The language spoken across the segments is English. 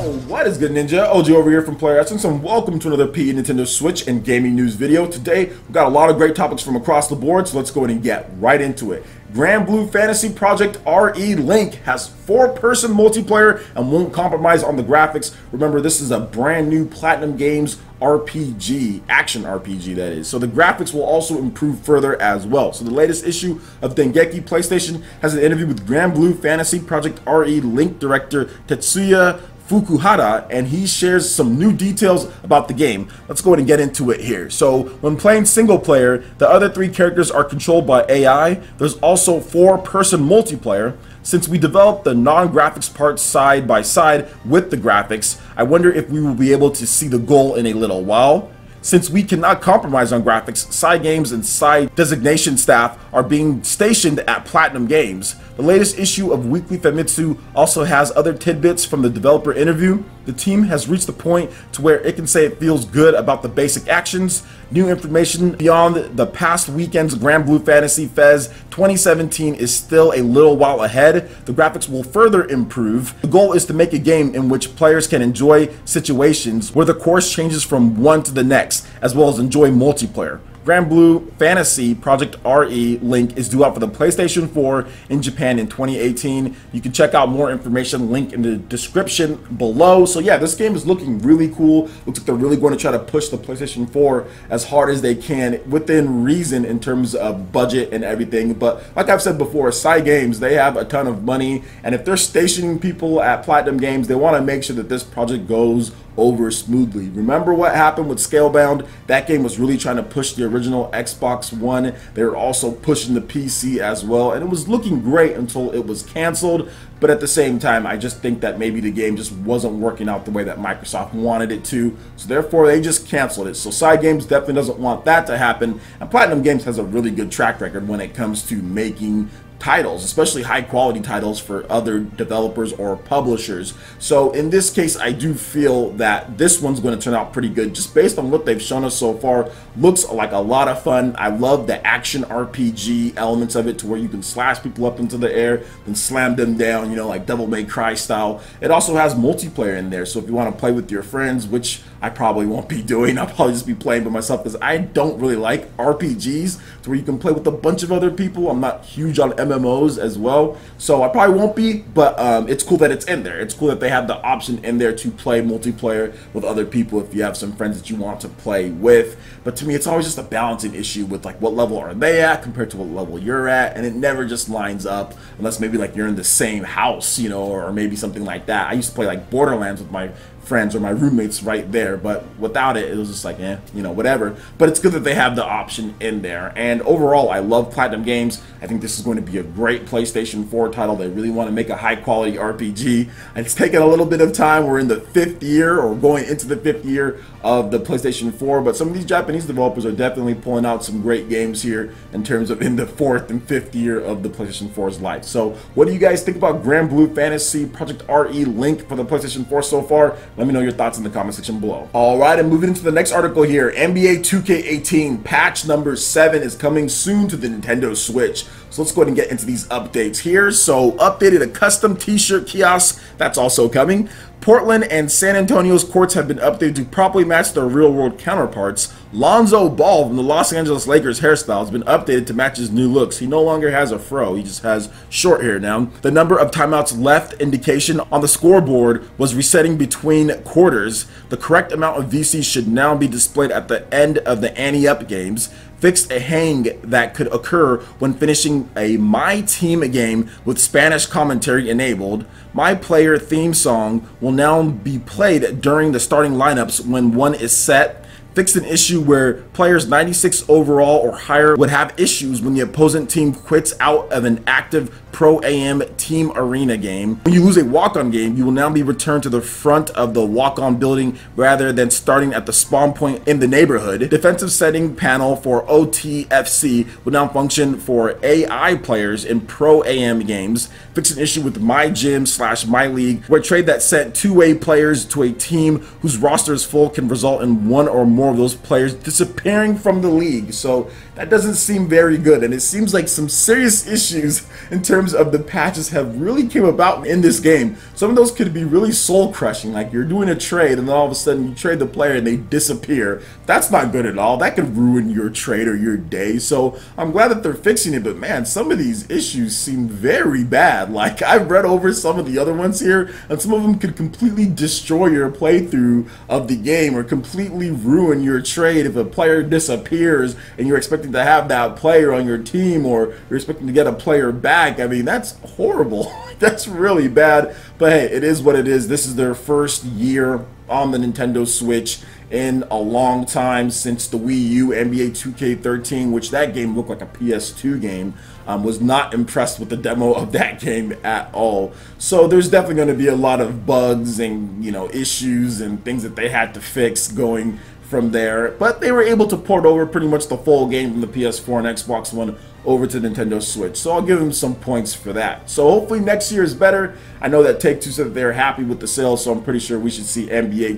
Yo, what is good, Ninja? OG over here from Player Essence, and welcome to another PE Nintendo Switch and gaming news video. Today, we've got a lot of great topics from across the board, so let's go ahead and get right into it. Granblue Fantasy Project RE Link has 4-person multiplayer and won't compromise on the graphics. Remember, this is a brand new Platinum Games RPG, action RPG that is. So the graphics will also improve further as well. So the latest issue of Dengeki PlayStation has an interview with Granblue Fantasy Project RE Link director Tetsuya Fukuhara, and he shares some new details about the game. Let's go ahead and get into it here. So when playing single player, the other 3 characters are controlled by AI. There's also 4-person multiplayer. Since we developed the non-graphics parts side by side with the graphics, I wonder if we will be able to see the goal in a little while. Since we cannot compromise on graphics, side games and side designation staff are being stationed at Platinum Games. The latest issue of Weekly Famitsu also has other tidbits from the developer interview. The team has reached the point to where it can say it feels good about the basic actions. New information beyond the past weekend's Granblue Fantasy Fez 2017 is still a little while ahead. The graphics will further improve. The goal is to make a game in which players can enjoy situations where the course changes from one to the next, as well as enjoy multiplayer. Granblue Fantasy Project RE Link is due out for the PlayStation 4 in Japan in 2018. You can check out more information, link in the description below. So yeah, this game is looking really cool. Looks like they're really going to try to push the PlayStation 4 as hard as they can within reason in terms of budget and everything. But like I've said before, side games, they have a ton of money, and if they're stationing people at Platinum Games, they want to make sure that this project goes over smoothly. Remember what happened with Scalebound? That game was really trying to push the original Xbox One. They were also pushing the PC as well, and it was looking great until it was canceled. But at the same time, I just think that maybe the game just wasn't working out the way that Microsoft wanted it to, so therefore they just canceled it. So Side Games definitely doesn't want that to happen, and Platinum Games has a really good track record when it comes to making titles, especially high quality titles for other developers or publishers. So in this case, I do feel that this one's going to turn out pretty good just based on what they've shown us so far. Looks like a lot of fun. I love the action RPG elements of it, to where you can slash people up into the air then slam them down, you know, like Devil May Cry style. It also has multiplayer in there, so if you want to play with your friends, which I probably won't be doing, I'll probably just be playing by myself because I don't really like RPGs to where you can play with a bunch of other people. I'm not huge on MMOs as well, so I probably won't be, but it's cool that it's in there. It's cool that they have the option in there to play multiplayer with other people if you have some friends that you want to play with. But to me, it's always just a balancing issue with like what level are they at compared to what level you're at, and it never just lines up unless maybe like you're in the same house, you know, or maybe something like that. I used to play like Borderlands with my friends or my roommates right there, but without it, it was just like, you know, whatever. But it's good that they have the option in there. And overall, I love Platinum Games. I think this is going to be a great PlayStation 4 title. They really want to make a high quality RPG. It's taken a little bit of time. We're in the 5th year, or going into the 5th year of the PlayStation 4, but some of these Japanese developers are definitely pulling out some great games here in terms of in the 4th and 5th year of the PlayStation 4's life. So what do you guys think about Granblue Fantasy Project RE Link for the PlayStation 4 so far? Let me know your thoughts in the comment section below. Alright, and moving into the next article here, NBA 2K18 patch number 7 is coming soon to the Nintendo Switch. So let's go ahead and get into these updates here. So updated a custom t-shirt kiosk, that's also coming. Portland and San Antonio's courts have been updated to properly match their real-world counterparts. Lonzo Ball from the Los Angeles Lakers hairstyle has been updated to match his new looks. He no longer has a fro, he just has short hair now. The number of timeouts left indication on the scoreboard was resetting between quarters. The correct amount of VC should now be displayed at the end of the ante-up games. Fixed a hang that could occur when finishing a My Team game with Spanish commentary enabled. My Player theme song will now be played during the starting lineups when one is set. Fixed an issue where players 96 overall or higher would have issues when the opposing team quits out of an active Pro AM Team Arena game. When you lose a walk-on game, you will now be returned to the front of the walk-on building rather than starting at the spawn point in the neighborhood. Defensive setting panel for OTFC will now function for AI players in Pro AM games. Fix an issue with My Gym / My League, where a trade that sent two-way players to a team whose roster is full can result in one or more of those players disappearing from the league. So that doesn't seem very good, and it seems like some serious issues in terms terms of the patches have really came about in this game. Some of those could be really soul crushing, like you're doing a trade and then all of a sudden you trade the player and they disappear. That's not good at all. That could ruin your trade or your day. So I'm glad that they're fixing it, but man, some of these issues seem very bad. Like, I've read over some of the other ones here, and some of them could completely destroy your playthrough of the game or completely ruin your trade if a player disappears and you're expecting to have that player on your team, or you're expecting to get a player back. I mean, that's horrible. That's really bad, but hey, it is what it is. This is their first year on the Nintendo Switch in a long time, since the Wii U NBA 2K13, which that game looked like a PS2 game. Was not impressed with the demo of that game at all. So there's definitely going to be a lot of bugs and, you know, issues and things that they had to fix going from there, but they were able to port over pretty much the full game from the PS4 and Xbox One over to Nintendo Switch. So I'll give them some points for that. So hopefully next year is better. I know that Take-Two said that they're happy with the sales, so I'm pretty sure we should see NBA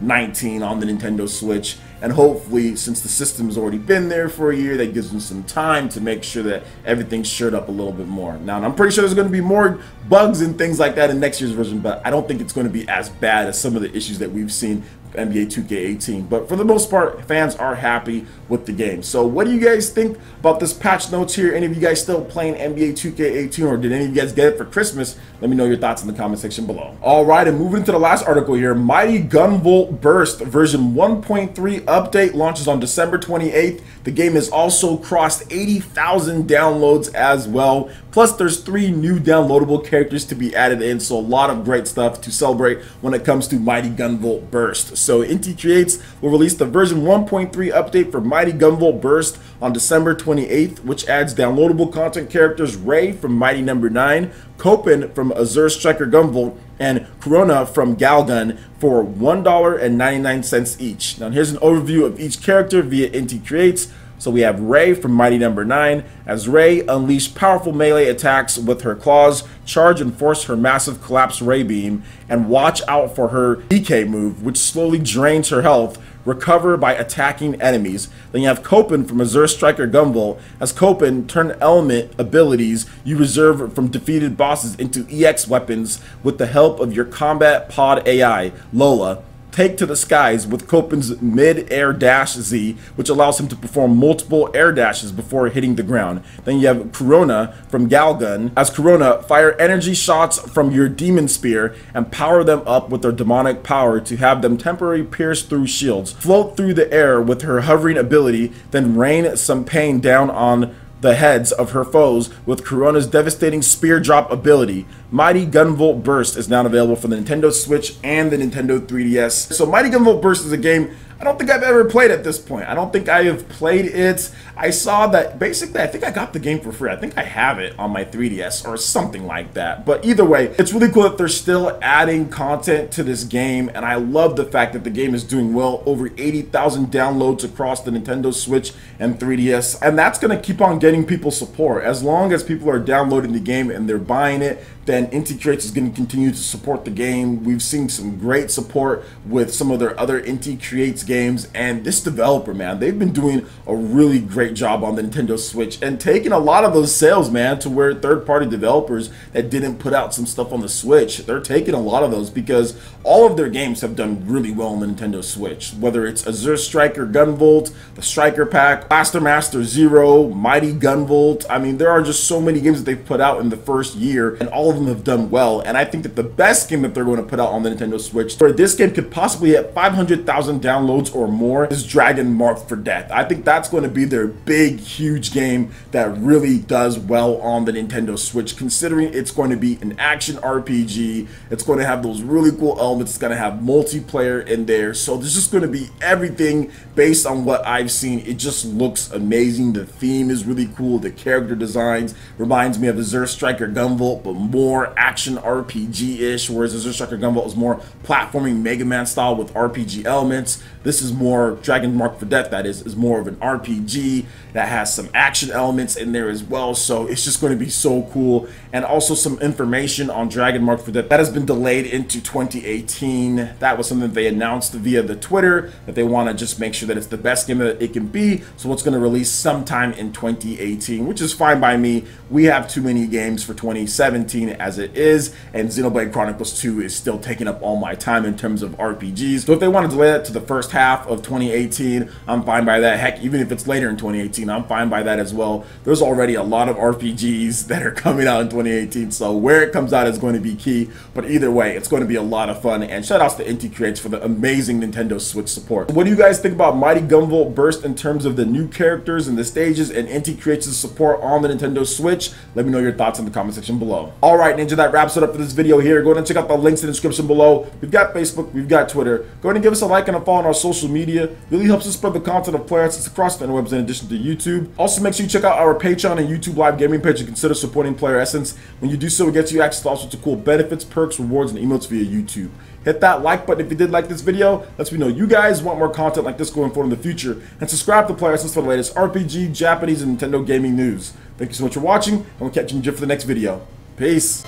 2K19 on the Nintendo Switch. And hopefully, since the system's already been there for a year, that gives them some time to make sure that everything's shored up a little bit more. Now, I'm pretty sure there's going to be more bugs and things like that in next year's version, but I don't think it's going to be as bad as some of the issues that we've seen NBA 2K18. But for the most part, fans are happy with the game. So what do you guys think about this patch notes here? Any of you guys still playing NBA 2K18, or did any of you guys get it for Christmas? Let me know your thoughts in the comment section below. All right, and moving into the last article here, Mighty Gunvolt Burst version 1.3 update launches on December 28th. The game has also crossed 80,000 downloads as well. Plus, there's 3 new downloadable characters to be added in, so a lot of great stuff to celebrate when it comes to Mighty Gunvolt Burst. So Inti Creates will release the version 1.3 update for Mighty Gunvolt Burst on December 28th, which adds downloadable content characters Ray from Mighty Number 9, Copen from Azure Striker Gunvolt, and Corona from Galgun for $1.99 each. Now here's an overview of each character via Inti Creates. So we have Ray from Mighty Number 9. As Ray, unleash powerful melee attacks with her claws, charge and force her massive collapse ray beam, and watch out for her DK move, which slowly drains her health. Recover by attacking enemies. Then you have Copen from Azure Striker Gunvolt. As Copen, turn element abilities you reserve from defeated bosses into EX weapons with the help of your combat pod AI, Lola. Take to the skies with Copen's mid-air dash Z, which allows him to perform multiple air dashes before hitting the ground. Then you have Corona from Galgun. As Corona, fire energy shots from your demon spear and power them up with their demonic power to have them temporarily pierce through shields. Float through the air with her hovering ability, then rain some pain down on the heads of her foes with Corona's devastating spear drop ability. Mighty Gunvolt Burst is now available for the Nintendo Switch and the Nintendo 3DS. So Mighty Gunvolt Burst is a game I don't think I've ever played at this point. I don't think I have played it. I saw that basically I think I got the game for free. I think I have it on my 3DS or something like that. But either way, it's really cool that they're still adding content to this game, and I love the fact that the game is doing well. Over 80,000 downloads across the Nintendo Switch and 3DS, and that's going to keep on getting people support. As long as people are downloading the game and they're buying it, then Inti Creates is going to continue to support the game. We've seen some great support with some of their other Inti Creates games, and this developer, man, they've been doing a really great job on the Nintendo Switch and taking a lot of those sales, man, to where third-party developers that didn't put out some stuff on the Switch, they're taking a lot of those because all of their games have done really well on the Nintendo Switch. Whether it's Azure Striker Gunvolt, the Striker Pack, Blaster Master Zero, Mighty Gunvolt. I mean, there are just so many games that they've put out in the first year, and all of them have done well. And I think that the best game that they're going to put out on the Nintendo Switch, where this game could possibly hit 500,000 downloads or more, is Dragon Marked for Death. I think that's going to be their big, huge game that really does well on the Nintendo Switch, considering it's going to be an action RPG. It's going to have those really cool elements. It's going to have multiplayer in there. So there's just going to be everything based on what I've seen. It just looks amazing. The theme is really cool. The character designs reminds me of Azure Striker Gunvolt, but more action RPG-ish, whereas Azure Striker Gunvolt is more platforming Mega Man style with RPG elements. This is more, Dragon Marked for Death that is more of an RPG that has some action elements in there as well. So it's just going to be so cool. And also some information on Dragon Marked for Death that has been delayed into 2018. That was something that they announced via the Twitter, that they want to just make sure that it's the best game that it can be. So it's going to release sometime in 2018, which is fine by me. We have too many games for 2017 as it is, and Xenoblade Chronicles 2 is still taking up all my time in terms of RPGs. So if they want to delay that to the first half of 2018, I'm fine by that. Heck, even if it's later in 2018, I'm fine by that as well. There's already a lot of RPGs that are coming out in 2018, so where it comes out is going to be key. But either way, it's going to be a lot of fun, and shout outs to Inti Creates for the amazing Nintendo Switch support. What do you guys think about Mighty Gunvolt Burst in terms of the new characters and the stages and Inti Creates' support on the Nintendo Switch? Let me know your thoughts in the comment section below. Alright, Ninja, that wraps it up for this video here. Go ahead and check out the links in the description below. We've got Facebook, we've got Twitter. Go ahead and give us a like and a follow on our social media. Really helps us spread the content of Player Essence across the interwebs in addition to YouTube. Also, make sure you check out our Patreon and YouTube live gaming page and consider supporting Player Essence. When you do so, it gets you access to all sorts of cool benefits, perks, rewards, and emotes via YouTube. Hit that like button if you did like this video. Lets me know you guys want more content like this going forward in the future. And subscribe to Player Essence for the latest RPG, Japanese, and Nintendo gaming news. Thank you so much for watching, and we'll catch you in for the next video. Peace.